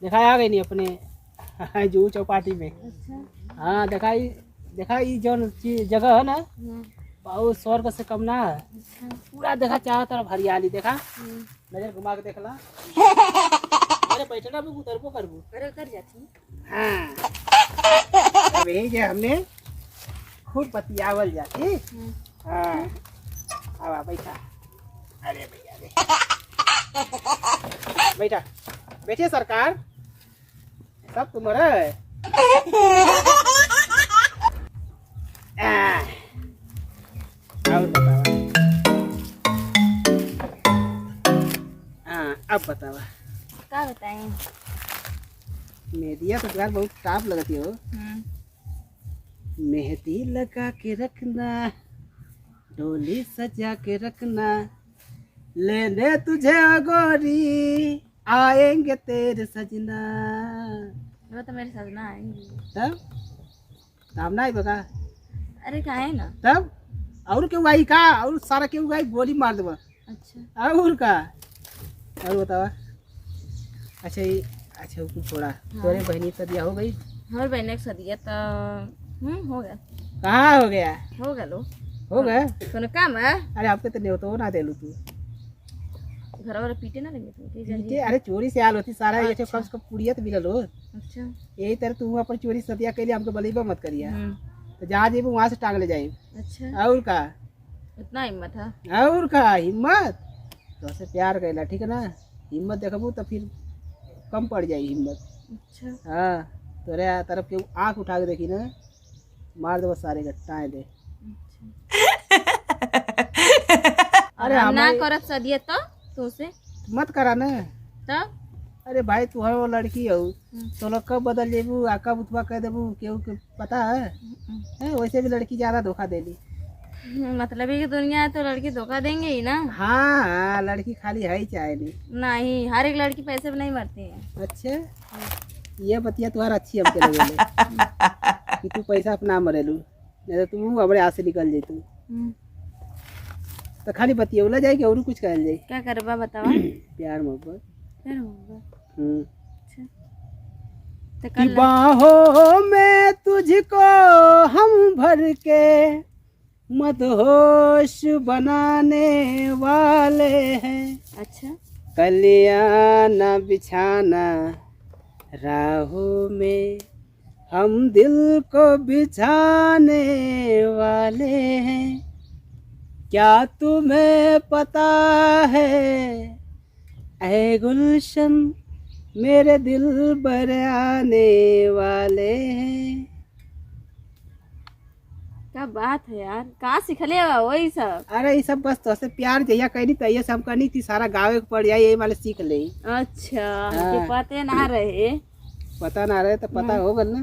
देखा आ गई नहीं अपने जू चौपाटी में। अच्छा। हाँ देखा ये जो जगह है ना बहुत स्वर्ग से कम ना है। अच्छा। पूरा देखा चारों तरफ हरियाली देखा। नजर घुमा के देखला। अरे बैठे ना बबू उतरबो करबू। अरे उतर जाती। हाँ अब यही जे हमने खूब बतियावल जाती। हाँ अब बैठा। अरे भैया बैठा बैठे सरकार सब तुम्हारा है। और बतावा। हाँ अब बतावा क्या बताएं। मेहंदिया तो यार बहुत टाप लगती हो। मेहंदी लगा के रखना डोली सजा के रखना लेने तुझे गोरी आएंगे तेरे सजना। वो तो मेरे साथ ना आएंगी। तब तब ना बता। अरे कहा है ना। तब और क्यों आई का और सारा क्यों आई गोली मार देवा। अच्छा और का और बतावा। अच्छा ये अच्छा कुछ थोड़ा तोरे बहनी सदिया हो गई। हमारे बहन की सदिया तो हो गया। कहाँ हो गया। हो गया लो हो गया। कोनो काम है। अरे आपके तो नहीं तो ना दे लू तू घर वाले पीटे ना लेंगे तुम पीटे। अरे चोरी से आल होती सारा ये कम से कम पुड़िया तो मिलल हो। अच्छा यही तरह तू अपन चोरी सदिया के लिए हमको बलीबा मत करिया। तो जहाँ जेबू वहाँ से टांग ले जाए। अच्छा और का इतना हिम्मत है। और का हिम्मत तो से प्यार कैला ठीक है ना। हिम्मत देखबू तो फिर कम पड़ जाए हिम्मत। अच्छा हाँ तोरे तरफ के आँख उठा के देखी ना मार दे बस सारे गट्टाएं दे। अरे हम ना करत सदिया तो तू से मत करा ना। तब अरे भाई तू है वो लड़की हो तो लोग कब बदल जेबू आ कब उतवा कह देबू केहू के पता है वैसे भी लड़की ज्यादा धोखा देली। मतलब है कि दुनिया है तो लड़की धोखा देंगे ही ना। हाँ लड़की खाली है ही चाहे नहीं। नहीं हर एक लड़की पैसे पे नहीं मरती है। अच्छा ये बतिया तुम्हारा अच्छी हमके लगे कि तू पैसा अपना मरेलू नहीं तो तू हमारे हाथ से निकल जातू। तो खाली बतियौला जाए कि और कुछ कहल जाए। क्या करबा बतावा। प्यार मोहब्बत फिर होगा। अच्छा तो कि कर बाहों में तुझको हम भर के मदहोश बनाने वाले हैं। अच्छा कलियाना बिछाना राहों में हम दिल को बिछाने वाले हैं। क्या तुम्हें पता है ऐ गुलशन मेरे दिल पर आने वाले हैं। क्या बात है यार कहाँ सीखले वही सब। अरे ये सब बस तो से प्यार जैया कहनी तैया सब करनी थी सारा गाँव के पड़ जाए यही वाले सीख ले। अच्छा हमके पते ना रहे। पता ना रहे तो पता होगा ना।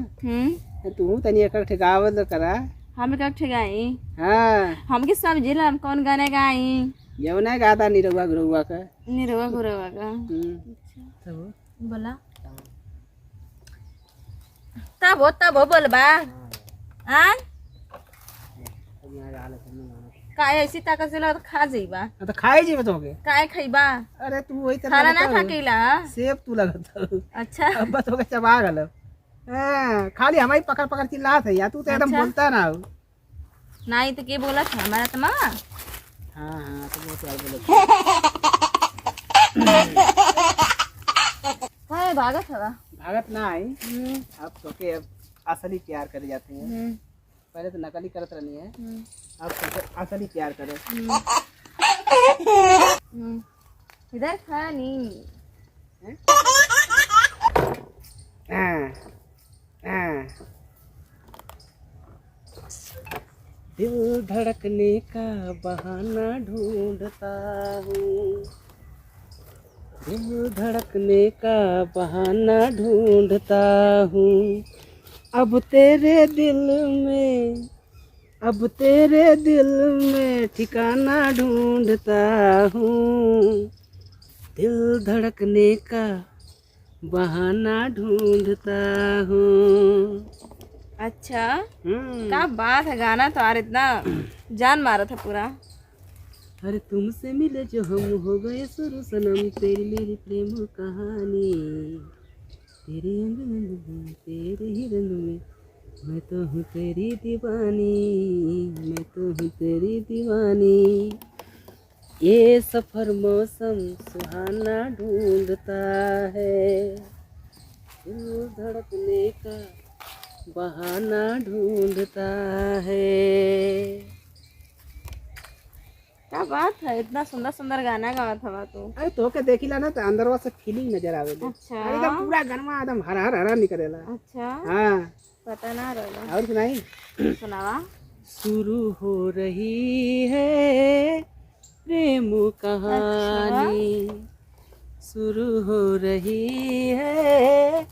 तू तनी एक गावल करा। हम कब ठगाई। हाँ हमके सब जिला हम कौन गाने गाई। यमुना गाता निरहुआ गुरुआ का निरहुआ गुरुआ का। बोला तब हो बोलबा। हाँ काय ऐसी ताकत से लगा तो खा जाइबा। तो खाई जी बताओगे काय खाइबा। अरे तू वही तरह खाना ना खा केला। सेब तू लगता। अच्छा अब बस हो गया चबा गल। खाली हमारी पकड़ पकड़ चिल्लात है या तू तो एकदम बोलता ना हो। नहीं तो के बोला था हमारा तो माँ। हाँ तो वो तो बोले काय भागत हवा। भागत ना आई। अब तो के अब असली प्यार करे जाते हैं। पहले तो नकली करत रहनी है अब तो असली प्यार करे। इधर खा नहीं। दिल धड़कने का बहाना ढूंढता हूँ। दिल धड़कने का बहाना ढूंढता हूँ। अब तेरे दिल में ठिकाना ढूंढता हूँ। दिल धड़कने का बहाना ढूंढता हूँ। अच्छा क्या बात है गाना तो यार इतना जान मारा था पूरा। अरे तुमसे मिले जो हम हो गए शुरू सनम तेरी मेरी प्रेम कहानी। तेरे रंग तेरे ही रंग में मैं तो हूँ तेरी दीवानी, मैं तो हूँ तेरी दीवानी। ये सफर मौसम सुहाना ढूंढता है, दिल धड़कने का बहाना ढूंढता है। क्या बात है, इतना सुंदर सुंदर गाना गावा था तू। अरे तो के देखिला ना तो अंदरवा से फीलिंग नजर आवे। अच्छा। एकदम पूरा गनमा एकदम हरा हरा हरा निकलेला। अच्छा। हाँ पता ना रहला। और सुनाई। सुनावा। शुरू हो रही है प्रेम कहानी, शुरू हो रही है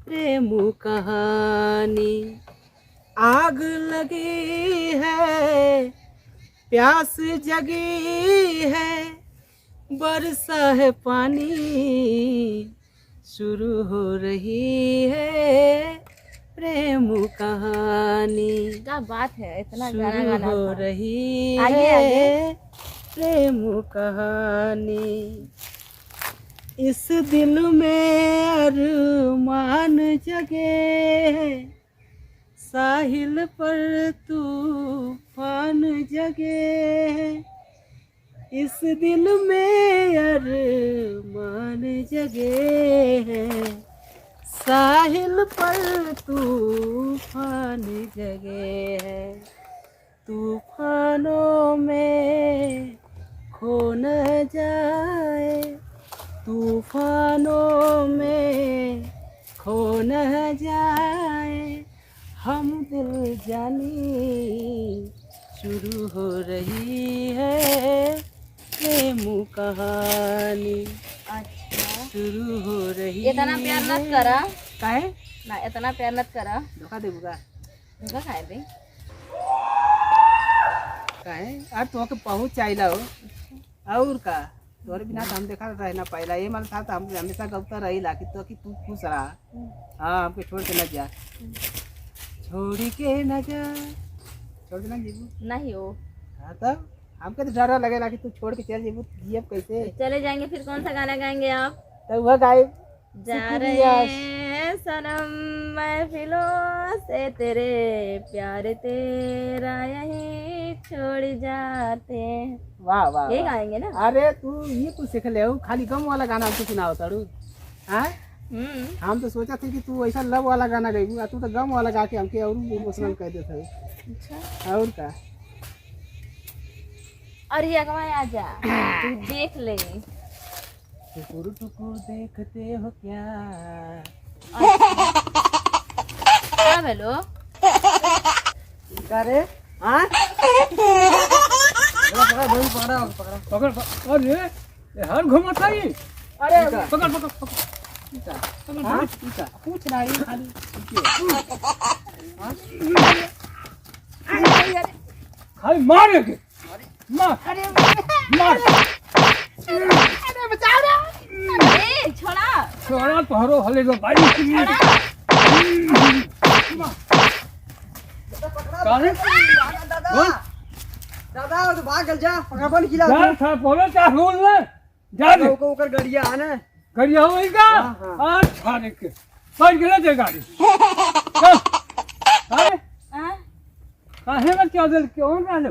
प्रेम कहानी। आग लगी है, प्यास जगी है, बरसा है पानी, शुरू हो रही है प्रेम कहानी। क्या बात है, इतना गाना शुरू गाना हो था। रही आगे, है प्रेम कहानी। इस दिल में अरमान जगे है, साहिल पर तूफान जगे है। इस दिल में अरमान जगे है, साहिल पर तूफान जगे है। तूफानों में खो न जाए, तूफानों में खो न जाए हम दिल जानी। शुरू हो रही है प्रेम कहानी, अच्छा। शुरू हो रही। इतना प्यार मत करा। काहे ना इतना प्यार मत करा। धोखा देबू का? धोखा खाए दे। काहे यार तो के पहुंच चाहिला हो। और का तोरे बिना तो हम देखा रहे ना पहला ये मन साथ हम हमेशा गौता रही ला कि तू खुश रहा। हाँ हमके छोड़ के न जा, छोड़ के न जा, छोड़ के न जीबू नहीं हो। हाँ तब हमके तो डर लगेला कि तू छोड़ के चल जीबू, जियब कैसे? चले जाएंगे फिर कौन सा गाना गाएंगे आप? तो वह गाय जा रहे हैं सनम महफिलों से तेरे प्यार तेरा यही छोड़ जाते हैं। वाह वाह ये वाह। गाएंगे ना। अरे तू ये कुछ सीख ले हो, खाली गम वाला गाना हमको सुनाओ तारू। हाँ हम तो सोचा थे कि तू ऐसा लव वाला गाना गाइबू, तू तो गम वाला गा के हमके और इमोशनल कर देता है। अच्छा। और का अरे अगवा आजा, तू देख ले। टुकुर टुकुर देखते हो क्या? क्या बोलो? करे हाँ पकड़ अरे हर घुमा था ये। अरे पकड़ पकड़ पकड़ हाँ पूछ रहा है खाली। खाली मार के मार मार बचाओ रे। ए छोड़ा। छोड़ा तोहरो हले जो भाई काहे दादा तो भाग गल जा, पकड़बन खिला जा था बोलो क्या रूल में जा दे को ऊपर गड़िया आना गाड़ी होएगा। अच्छा देख के बैठ गया दे गाड़ी चल। अरे काहे में क्या दे क्यों ना ले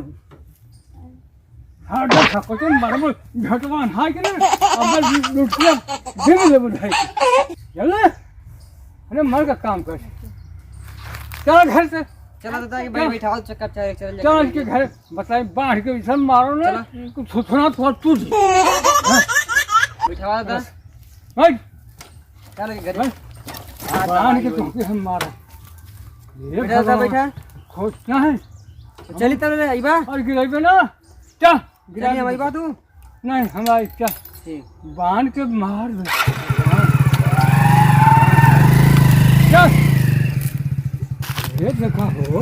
हाँ देखा कुछ मरमर झटवान हाँ के ना अब लुटिया दिन ले बुझाई चल अरे मर का काम कर चल घर से। चला दादा के भाई बैठाओ चक्कर चल चल के घर बताए बाढ़ के इधर मारो ना कुछ थोड़ा थोड़ा टूट बैठावा दादा बैठ चल के घर बाढ़ के तुमके हम मारो बैठा था बैठा खोज क्या है चली तब रे आईबा और गिराइबे ना क्या गिरानी आईबा तू नहीं हमारी क्या ठीक बांध के मार दे क्या ये देखा हो